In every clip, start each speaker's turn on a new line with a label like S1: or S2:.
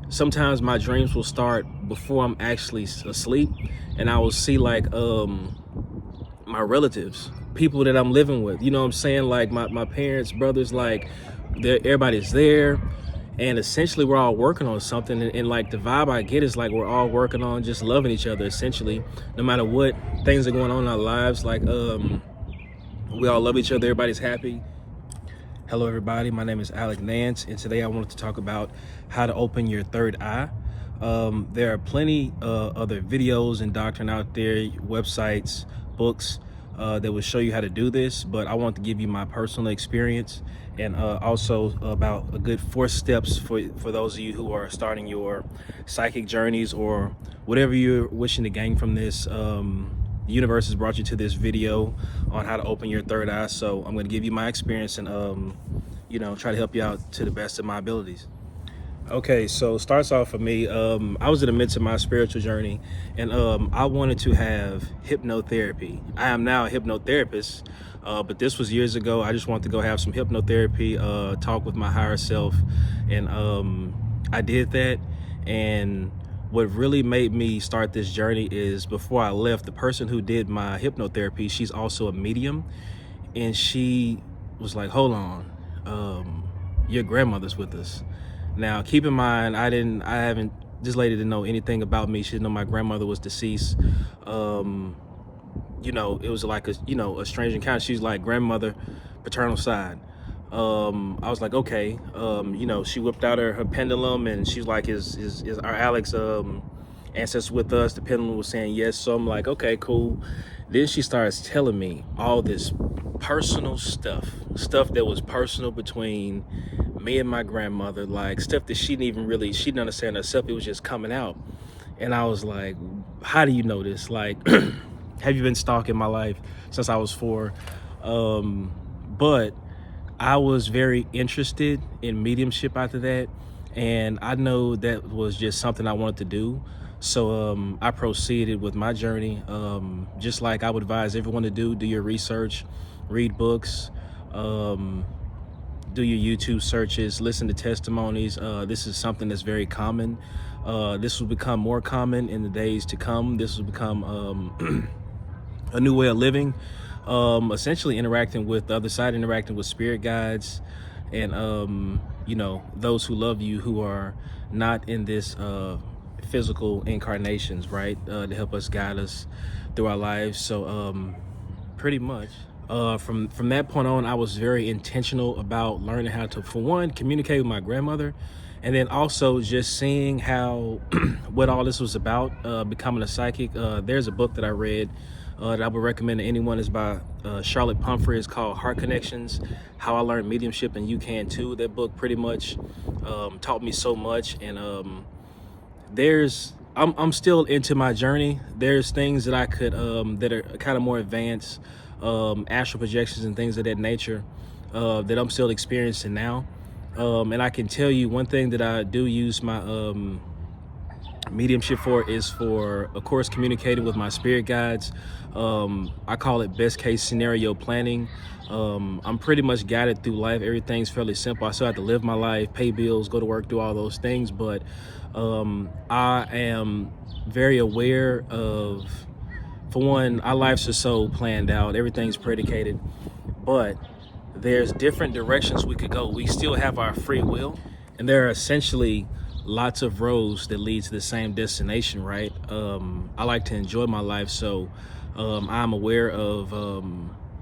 S1: sometimes my dreams will start before I'm actually asleep, and I will see like my relatives, people that I'm living with. You know what I'm saying? Like my parents, brothers, like everybody's there. And essentially we're all working on something, and like the vibe I get is like we're all working on just loving each other, essentially, no matter what things are going on in our lives. Like we all love each other, everybody's happy. Hello everybody, my name is Alec Nance, and today I wanted to talk about how to open your third eye. There are plenty other videos and doctrine out there, websites, books that will show you how to do this, but I want to give you my personal experience, and also about a good 4 steps for those of you who are starting your psychic journeys or whatever you're wishing to gain from this. The universe has brought you to this video on how to open your third eye, so I'm going to give you my experience and try to help you out to the best of my abilities. Okay, so starts off for me. I was in the midst of my spiritual journey, and I wanted to have hypnotherapy. I am now a hypnotherapist, but this was years ago. I just wanted to go have some hypnotherapy, talk with my higher self, and I did that. And what really made me start this journey is, before I left, the person who did my hypnotherapy, she's also a medium, and she was like, hold on, your grandmother's with us. Now, keep in mind, this lady didn't know anything about me. She didn't know my grandmother was deceased. It was like a strange encounter. She's like grandmother, paternal side. I was like, okay. She whipped out her pendulum, and she's like, is our Alex ancestor with us? The pendulum was saying yes. So I'm like, okay, cool. Then she starts telling me all this personal stuff that was personal between me and my grandmother, like stuff that she didn't understand herself. It was just coming out. And I was like, how do you know this? Like, have you been stalking my life since I was 4? But I was very interested in mediumship after that, and I know that was just something I wanted to do. So I proceeded with my journey, just like I would advise everyone to do your research, read books, do your YouTube searches, listen to testimonies. This is something that's very common. This will become more common in the days to come. This will become a new way of living, essentially interacting with the other side, interacting with spirit guides, and those who love you, who are not in this physical incarnations, right, to help us, guide us through our lives. So pretty much from that point on, I was very intentional about learning how to, for one, communicate with my grandmother, and then also just seeing how what all this was about, becoming a psychic. There's a book that I read that I would recommend to anyone. Is by Charlotte Pumphrey. It's called Heart Connections: How I Learned Mediumship and You Can Too. That book pretty much taught me so much, and I'm still into my journey. There's things that I could that are kind of more advanced, astral projections and things of that nature, that I'm still experiencing now. And I can tell you one thing that I do use my mediumship for is for, of course, communicating with my spirit guides. I call it best case scenario planning. I'm pretty much guided through life. Everything's fairly simple. I still have to live my life, pay bills, go to work, do all those things, but I am very aware of, for one, our lives are so planned out, everything's predicated, but there's different directions we could go. We still have our free will, and there are essentially lots of roads that lead to the same destination, right? I like to enjoy my life, so I'm aware of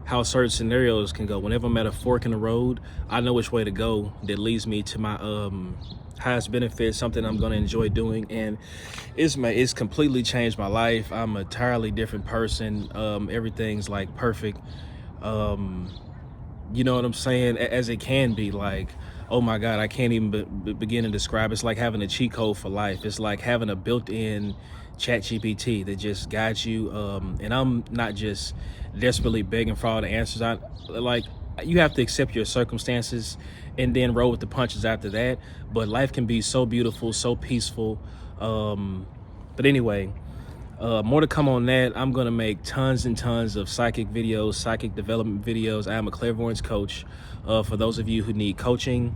S1: how certain scenarios can go. Whenever I'm at a fork in the road, I know which way to go that leads me to my highest benefit, something I'm going to enjoy doing, and it's completely changed my life. I'm a entirely different person. Everything's like perfect. You know what I'm saying? As it can be. Like, oh my God, I can't even begin to describe. It's like having a cheat code for life. It's like having a built-in ChatGPT that just guides you. And I'm not just desperately begging for all the answers. You have to accept your circumstances and then roll with the punches after that. But life can be so beautiful, so peaceful. But anyway, more to come on that. I'm gonna make tons and tons of psychic videos, psychic development videos. I am a clairvoyance coach. For those of you who need coaching,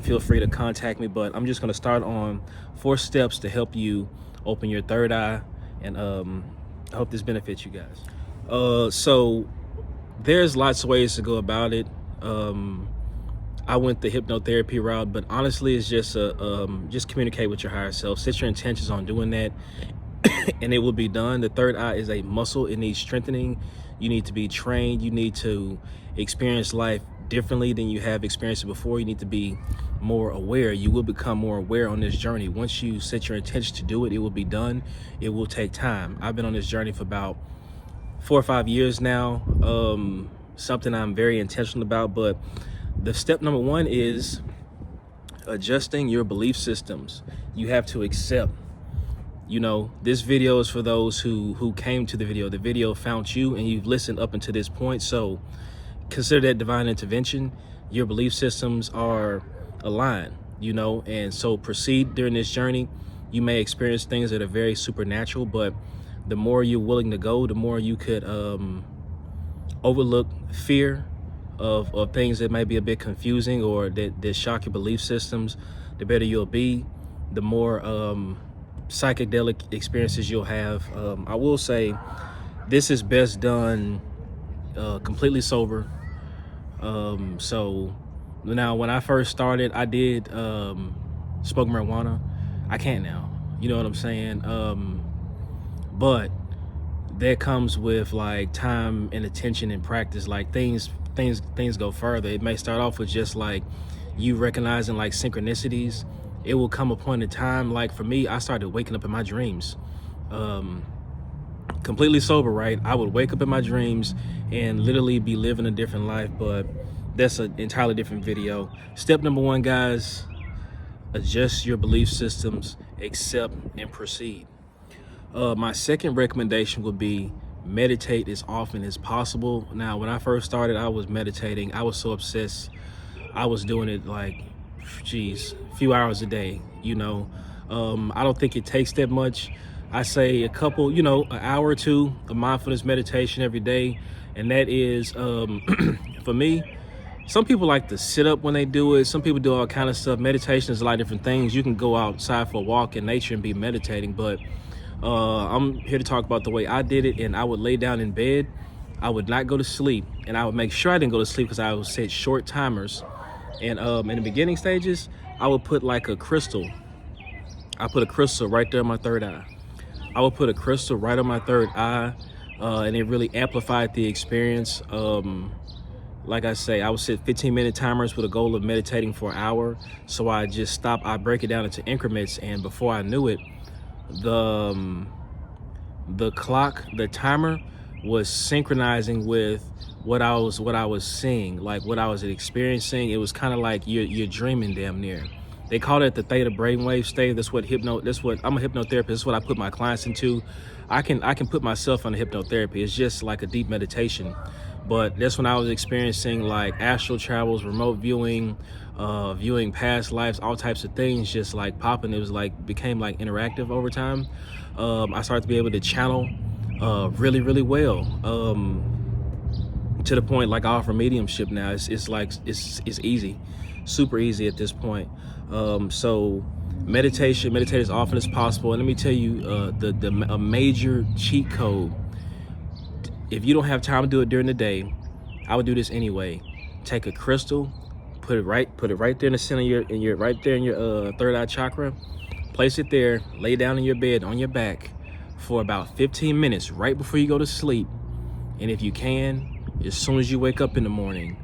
S1: feel free to contact me. But I'm just going to start on 4 steps to help you open your third eye, and I hope this benefits you guys. So there's lots of ways to go about it. I went the hypnotherapy route, but honestly, it's just just communicate with your higher self. Set your intentions on doing that, and it will be done. The third eye is a muscle. It needs strengthening. You need to be trained. You need to experience life differently than you have experienced it before. You need to be more aware. You will become more aware on this journey. Once you set your intention to do it, it will be done. It will take time. I've been on this journey for about 4 or 5 years now. Something I'm very intentional about, but the step number 1 is adjusting your belief systems. You have to accept, this video is for those who came to the video. The video found you and you've listened up until this point. So consider that divine intervention. Your belief systems are aligned, and so proceed during this journey. You may experience things that are very supernatural, but the more you're willing to go, the more you could overlook fear of things that may be a bit confusing or that shock your belief systems. The better you'll be, the more psychedelic experiences you'll have. I will say this is best done completely sober. So now, when I first started, I did smoke marijuana. I can't now, you know what I'm saying? But that comes with like time and attention and practice. Like things go further. It may start off with just like you recognizing like synchronicities. It will come a point in time, like for me, I started waking up in my dreams. Completely sober, right? I would wake up in my dreams and literally be living a different life, but that's an entirely different video. Step number 1, guys, adjust your belief systems, accept, and proceed. My second recommendation would be meditate as often as possible. Now, when I first started, I was meditating. I was so obsessed. I was doing it like, a few hours a day, I don't think it takes that much. I say a couple, an hour or 2 of mindfulness meditation every day. And that is, for me, some people like to sit up when they do it. Some people do all kind of stuff. Meditation is a lot of different things. You can go outside for a walk in nature and be meditating, but I'm here to talk about the way I did it. And I would lay down in bed. I would not go to sleep, and I would make sure I didn't go to sleep because I would set short timers. And in the beginning stages, I would put like a crystal. I put a crystal right there in my third eye. I would put a crystal right on my third eye, and it really amplified the experience. Like I say, I would set 15-minute timers with a goal of meditating for an hour. So I just stop. I break it down into increments, and before I knew it, the clock, the timer, was synchronizing with what I was seeing, like what I was experiencing. It was kind of like you're dreaming damn near. They call it the theta brainwave state. That's what I'm a hypnotherapist. That's what I put my clients into. I can put myself on hypnotherapy. It's just like a deep meditation. But that's when I was experiencing like astral travels, remote viewing, viewing past lives, all types of things just like popping. It was like became like interactive over time. I started to be able to channel really, really well. To the point like I offer mediumship now. It's easy, super easy at this point. So meditate as often as possible. And let me tell you, a major cheat code. If you don't have time to do it during the day, I would do this anyway. Take a crystal, put it right there in the center in your third eye chakra. Place it there. Lay down in your bed on your back for about 15 minutes right before you go to sleep. And if you can, as soon as you wake up in the morning,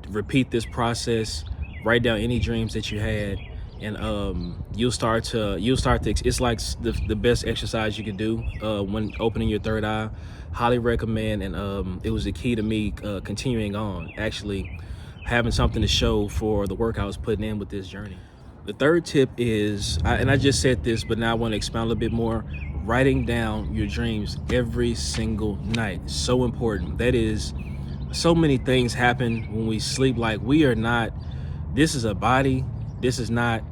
S1: repeat this process. Write down any dreams that you had, and you'll start to. It's like the best exercise you can do when opening your third eye. Highly recommend, and it was the key to me continuing on, actually having something to show for the work I was putting in with this journey. The third tip is, and I just said this, but now I want to expound a little bit more. Writing down your dreams every single night. So important. That is, so many things happen when we sleep. Like we are not, this is a body. This is not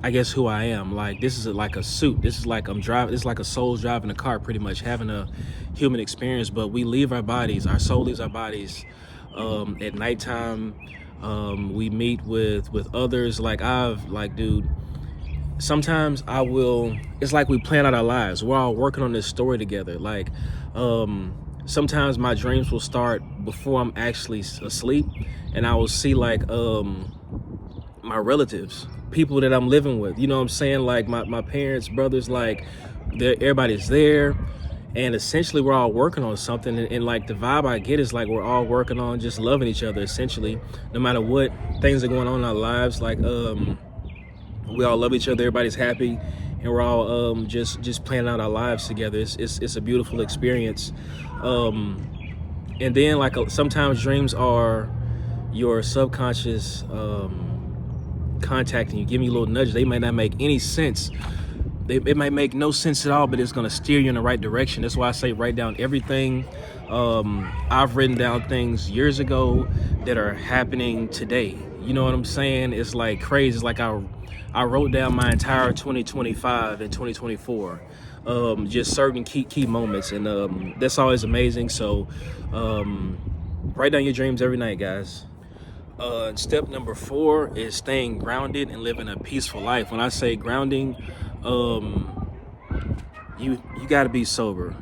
S1: I guess who I am. Like this is like a suit. This is like I'm driving. It's like a soul's driving a car, pretty much having a human experience. But we leave our bodies. Our soul leaves our bodies at nighttime. We meet with others. Dude. Sometimes I will. It's like we plan out our lives. We're all working on this story together. Sometimes my dreams will start before I'm actually asleep, and I will see my relatives, people that I'm living with, you know what I'm saying? Like my parents, brothers, like everybody's there. And essentially we're all working on something. And like the vibe I get is like we're all working on just loving each other, essentially, no matter what things are going on in our lives. We all love each other, everybody's happy, and we're all just planning out our lives together. It's a beautiful experience. And then sometimes dreams are your subconscious contacting you, giving you a little nudge. They might not make any sense. It might make no sense at all, but it's going to steer you in the right direction. That's why I say write down everything. I've written down things years ago that are happening today. You know what I'm saying? It's like crazy. It's like I wrote down my entire 2025 and 2024. Just certain key moments, and that's always amazing. So write down your dreams every night, guys. Step number 4 is staying grounded and living a peaceful life. When I say grounding, you got to be sober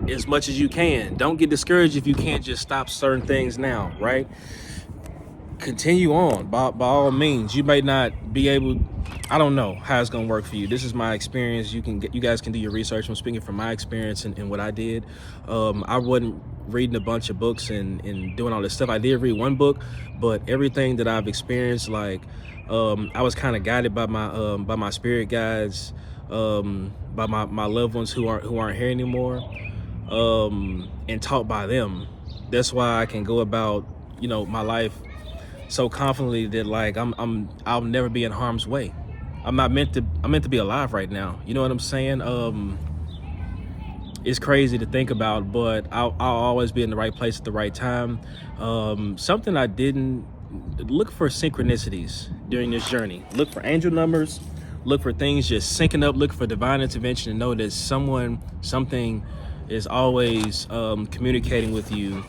S1: as much as you can. Don't get discouraged if you can't just stop certain things now, right? Continue on by all means. You might not be able. I don't know how it's gonna work for you. This is my experience. You guys can do your research. I'm speaking from my experience and what I did. I wasn't reading a bunch of books and doing all this stuff. I did read one book, but everything that I've experienced, I was kind of guided by my spirit guides, by my loved ones who aren't here anymore, and taught by them. That's why I can go about my life so confidently that I'll never be in harm's way. I'm meant to be alive right now. You know what I'm saying? It's crazy to think about, but I'll always be in the right place at the right time. Something I didn't look for: synchronicities during this journey. Look for angel numbers. Look for things just syncing up. Look for divine intervention and know that something is always communicating with you.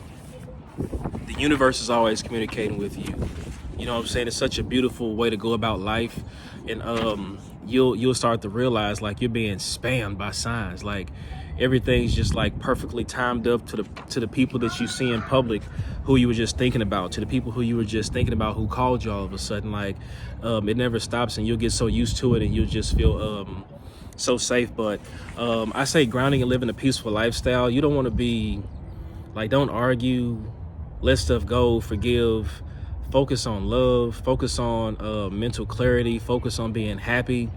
S1: The universe is always communicating with you. You know what I'm saying? It's such a beautiful way to go about life. And you'll start to realize you're being spammed by signs. Everything's just perfectly timed up to the people that you see in public who you were just thinking about, to the people who you were just thinking about who called you all of a sudden. It never stops, and you'll get so used to it, and you'll just feel so safe. But I say grounding and living a peaceful lifestyle. You don't want to be don't argue, let stuff go, forgive, focus on love, focus on mental clarity, focus on being happy.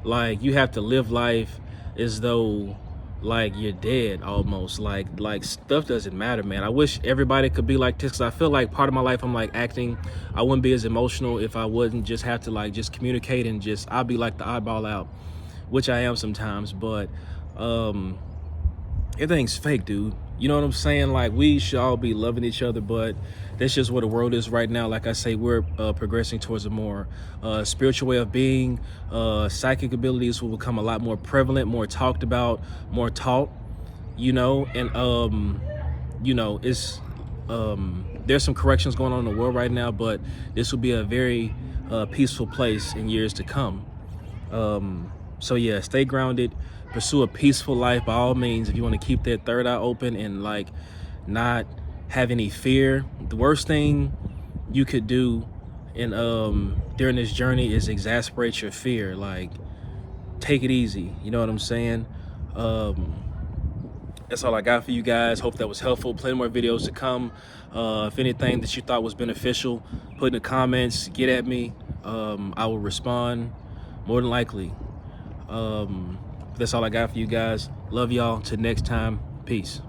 S1: You have to live life as though you're dead almost. Stuff doesn't matter, man. I wish everybody could be like this, because I feel like part of my life I'm acting. I wouldn't be as emotional if I wouldn't just have to just communicate, and I'll be the oddball out, which I am sometimes. But everything's fake, dude. You know what I'm saying? We should all be loving each other, but that's just where the world is right now. Like I say, we're progressing towards a more spiritual way of being. Psychic abilities will become a lot more prevalent, more talked about, more taught, and it's there's some corrections going on in the world right now, but this will be a very peaceful place in years to come. So yeah, stay grounded, pursue a peaceful life by all means. If you want to keep that third eye open and not have any fear, the worst thing you could do during this journey is exasperate your fear. Take it easy. You know what I'm saying? That's all I got for you guys. Hope that was helpful. Plenty more videos to come. If anything that you thought was beneficial, put in the comments, get at me. I will respond more than likely. That's all I got for you guys. Love y'all. Till next time. Peace.